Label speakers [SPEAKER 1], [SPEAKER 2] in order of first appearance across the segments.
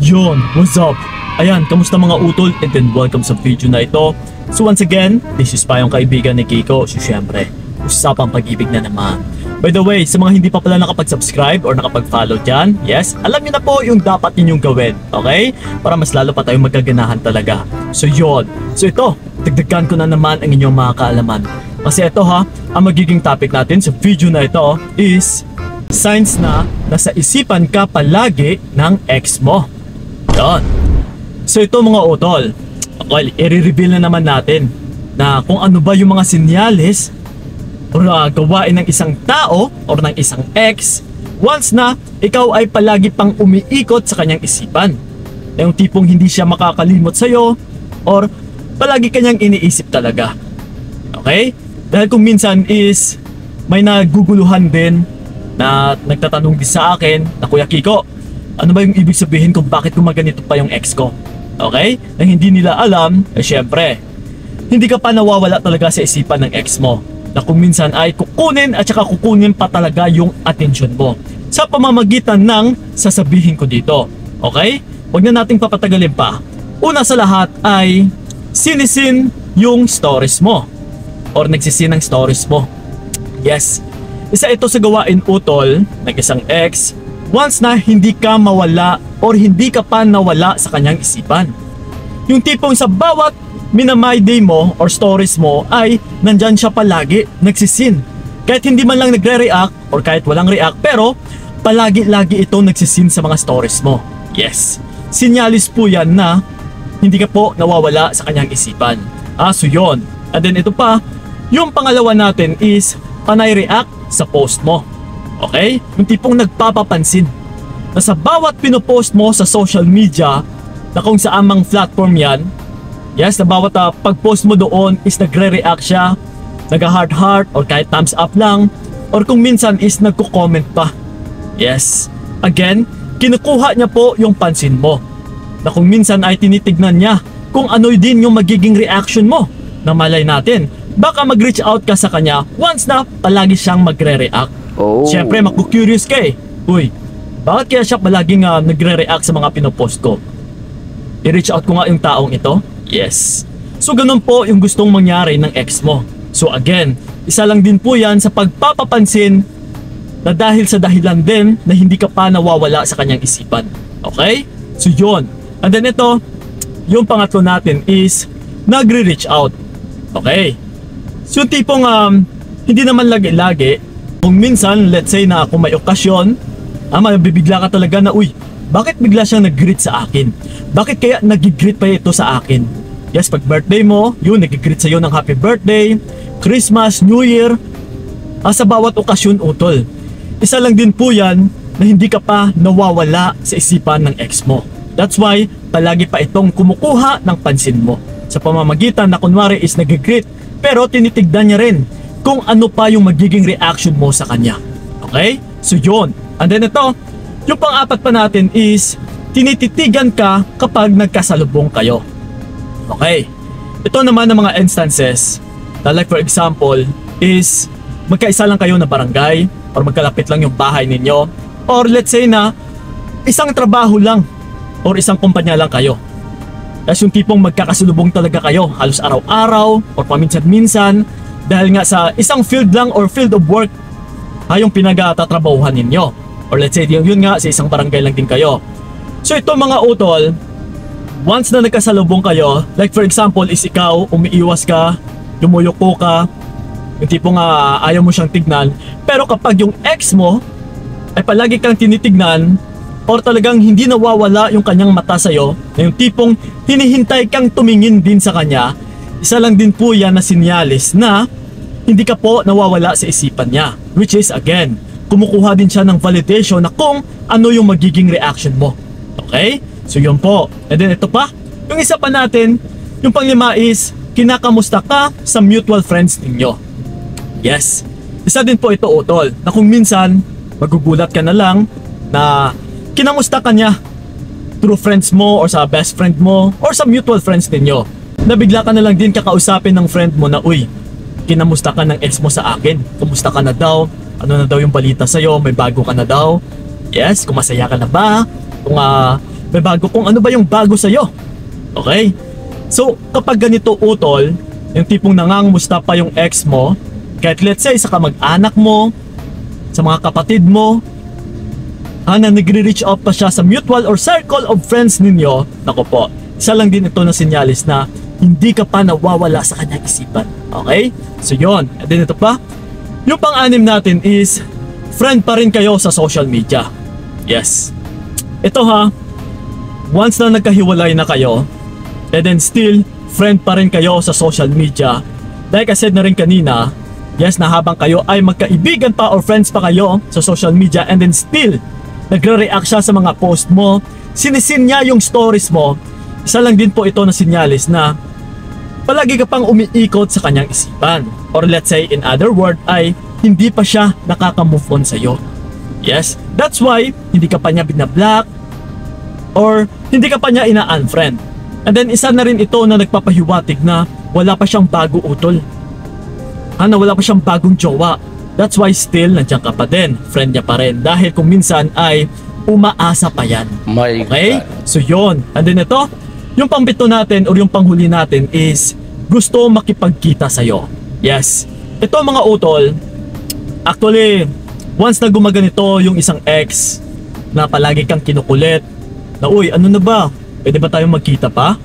[SPEAKER 1] Yon, what's up? Ayan, kamusta mga utol? And then welcome sa video na ito. So once again, this is pa yung kaibigan ni Kiko. So syempre, usapang pag-ibig na naman. By the way, sa mga hindi pa pala nakapag-subscribe or nakapag-follow dyan, yes, alam niyo na po yung dapat ninyong gawin, okay? Para mas lalo pa tayong magaganahan talaga. So yon. So ito, dagdagan ko na naman ang inyong mga kaalaman. Kasi ito ha, ang magiging topic natin sa video na ito is signs na nasa isipan ka palagi ng ex mo. Yon. So ito mga utol, well, i-reveal na naman natin na kung ano ba yung mga senyales o gawain ng isang tao o ng isang ex once na ikaw ay palagi pang umiikot sa kanyang isipan. Yung tipong hindi siya makakalimot sa'yo or palagi kanyang iniisip talaga. Okay? Dahil kung minsan is may naguguluhan din na nagtatanong din sa akin na Kuya Kiko, ano ba yung ibig sabihin kung bakit gumaganito pa yung ex ko? Okay? Na hindi nila alam, syempre, hindi ka pa nawawala talaga sa isipan ng ex mo. Na kung minsan ay kukunin at saka kukunin pa talaga yung atensyon mo sa pamamagitan ng sasabihin ko dito. Okay? Huwag na nating papatagalin pa. Una sa lahat ay sinisin yung stories mo or nagsisin ng stories mo. Yes. Isa ito sa gawain utol ng isang ex once na hindi ka mawala or hindi ka pa nawala sa kanyang isipan. Yung tipong sa bawat minamay day mo or stories mo ay nandyan siya palagi, nagsisin. Kahit hindi man lang nagre-react or kahit walang react, pero palagi-lagi ito nagsisin sa mga stories mo. Yes, sinyalis po yan na hindi ka po nawawala sa kanyang isipan. So yun. And then ito pa, yung pangalawa natin is panay react sa post mo. Okay? Yung tipong nagpapapansin na sa bawat pinopost mo sa social media na kung saan mang platform yan, yes, na bawat pag-post mo doon is nagre-react siya, nag-heart or kahit thumbs up lang, or kung minsan is nagko-comment pa. Yes, again, kinukuha niya po yung pansin mo. Na kung minsan ay tinitignan niya kung ano din yung magiging reaction mo. Na malay natin, baka mag-reach out ka sa kanya once na palagi siyang magre-react. Siyempre, maku-curious ka eh. Uy, bakit kaya siya palaging nagre-react sa mga pinopost ko? I-reach out ko nga yung taong ito? Yes. So ganun po yung gustong mangyari ng ex mo. So again, isa lang din po yan sa pagpapapansin na dahil sa dahilan din na hindi ka pa nawawala sa kanyang isipan. Okay? So yun. And then ito, yung pangatlo natin is nagre-reach out. Okay? So yung tipong hindi naman lagi-lagi, kung minsan, let's say na kung may okasyon, mabibigla ka talaga na, uy, bakit bigla siyang nag-greet sa akin? Bakit kaya nag-greet pa ito sa akin? Yes, pag birthday mo, yun, nag-greet sa'yo ng happy birthday, Christmas, New Year, sa bawat okasyon utol. Isa lang din po yan na hindi ka pa nawawala sa isipan ng ex mo. That's why, palagi pa itong kumukuha ng pansin mo. Sa pamamagitan na kunwari is nag-greet, pero tinitignan niya rin kung ano pa yung magiging reaction mo sa kanya. Okay? So yun. And then ito, yung pang-apat pa natin is tinititigan ka kapag nagkasalubong kayo. Okay. Ito naman ng mga instances na like for example is magkaisa lang kayo na barangay or magkalapit lang yung bahay ninyo or let's say na isang trabaho lang or isang kumpanya lang kayo. Tapos yung tipong magkakasalubong talaga kayo halos araw-araw or paminsan-minsan dahil nga sa isang field lang or field of work yung pinagtatrabahuhan ninyo. Or let's say yun nga sa isang barangay lang din kayo. So ito mga utol, once na nagkasalubong kayo, like for example is ikaw, umiiwas ka, lumuyoko ka, yung tipong ayaw mo siyang tignan, pero kapag yung ex mo ay palagi kang tinitignan or talagang hindi nawawala yung kanyang mata sa'yo, na yung tipong hinihintay kang tumingin din sa kanya, isa lang din po yan na sinyalis na hindi ka po nawawala sa isipan niya. Which is again, kumukuha din siya ng validation na kung ano yung magiging reaction mo. Okay? So yun po. And then ito pa, yung isa pa natin, yung panglima is kinakamusta ka sa mutual friends ninyo. Yes. Isa din po ito utol, na kung minsan magugulat ka na lang na kinamusta ka niya through friends mo or sa best friend mo or sa mutual friends ninyo. Nabigla ka na lang din kakausapin ng friend mo na, uy, kinamusta ka ng ex mo sa akin? Kumusta ka na daw? Ano na daw yung balita sa'yo? May bago ka na daw? Yes, kung masaya ka na ba? Kung may bago kung ano ba yung bago sa'yo. Okay? So, kapag ganito utol, yung tipong nangangumusta pa yung ex mo, kahit let's say sa kamag-anak mo, sa mga kapatid mo, na nagre-reach out pa siya sa mutual or circle of friends ninyo, nako po, isa lang din ito na sinyalis na hindi ka pa nawawala sa kanyang isipan. Okay? So yun. And then ito pa, yung pang-anim natin is friend pa rin kayo sa social media. Yes. Ito ha, once na nagkahiwalay na kayo, and then still, friend pa rin kayo sa social media. Like I said na rin kanina, yes, na habang kayo ay magkaibigan pa or friends pa kayo sa social media, and then still, nagre-react siya sa mga post mo, sinisin niya yung stories mo, isa lang din po ito na sinyalis na palagi ka pang umiikot sa kanyang isipan. Or let's say, in other word, ay hindi pa siya nakaka-move on sa'yo. Yes, that's why hindi ka pa niya binablock or hindi ka pa niya ina-unfriend. And then isa na rin ito na nagpapahiwatig na wala pa siyang bago utol. Na wala pa siyang bagong jowa. That's why still nandiyan ka pa din. Friend niya pa rin. Dahil kung minsan ay umaasa pa yan. Okay? So yun. And then ito, yung pangpito natin or yung panghuli natin is gusto makipagkita sa'yo. Yes. Ito mga utol, actually, once na gumaganito yung isang ex na palagi kang kinukulit, na uy, ano na ba? Pwede ba tayong magkita pa?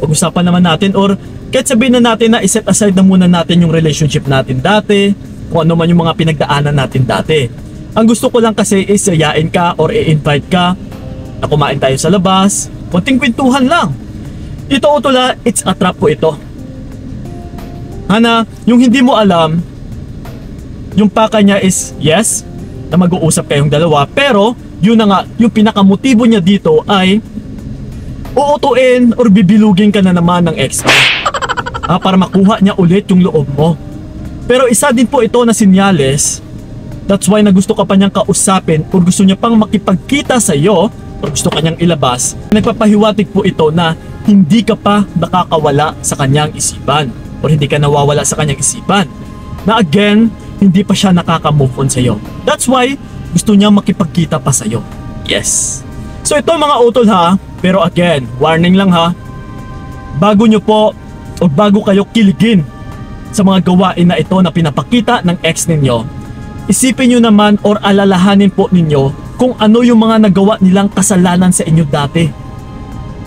[SPEAKER 1] Pag-usapan naman natin or kahit sabihin na natin na iset aside na muna natin yung relationship natin dati, kung ano man yung mga pinagdaanan natin dati. Ang gusto ko lang kasi is yayain ka or i-invite ka na kumain tayo sa labas, konting kwentuhan lang. Ito utula, it's a trap po ito. Yung hindi mo alam, yung paka niya is yes, na mag-uusap kayong dalawa, pero yun na nga, yung pinakamotibo niya dito ay uutuin or bibilugin ka na naman ng ex mo. Para makuha niya ulit yung loob mo. Pero isa din po ito na sinyales, that's why na gusto ka pa niyang kausapin or gusto niya pang makipagkita sa iyo or gusto kanyang ilabas. Nagpapahiwatig po ito na hindi ka pa nakakawala sa kanyang isipan or hindi ka nawawala sa kanyang isipan. Na again, hindi pa siya nakaka-move on sa iyo. That's why gusto niya makipagkita pa sa iyo. Yes. So ito mga utol ha, pero again, warning lang ha. Bago nyo po o bago kayo kiligin sa mga gawain na ito na pinapakita ng ex ninyo, isipin nyo naman or alalahanin po ninyo kung ano yung mga nagawa nilang kasalanan sa inyo dati.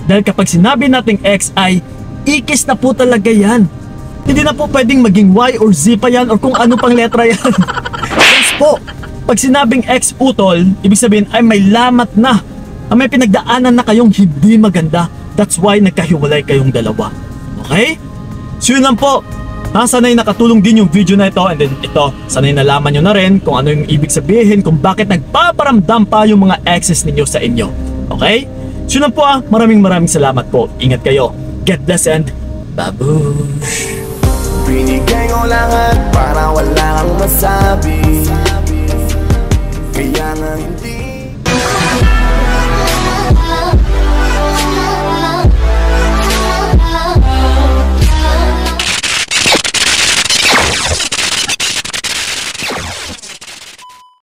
[SPEAKER 1] Dahil kapag sinabi nating ex ay ikis na po talaga yan. Hindi na po pwedeng maging Y or Z pa yan or kung ano pang letra yan. Yes po. Pag sinabing ex utol, ibig sabihin ay may lamat na. May pinagdaanan na kayong hindi maganda. That's why nagkahiwalay kayong dalawa. Okay? So yun lang po. Sana'y nakatulong din yung video na ito. And then ito, sana'y nalaman nyo na rin kung ano yung ibig sabihin, kung bakit nagpaparamdam pa yung mga exes ninyo sa inyo. Okay? So yun lang po Maraming salamat po. Ingat kayo. God bless and babush.
[SPEAKER 2] Binigay ko lahat para wala kang masabi. Kaya nga hindi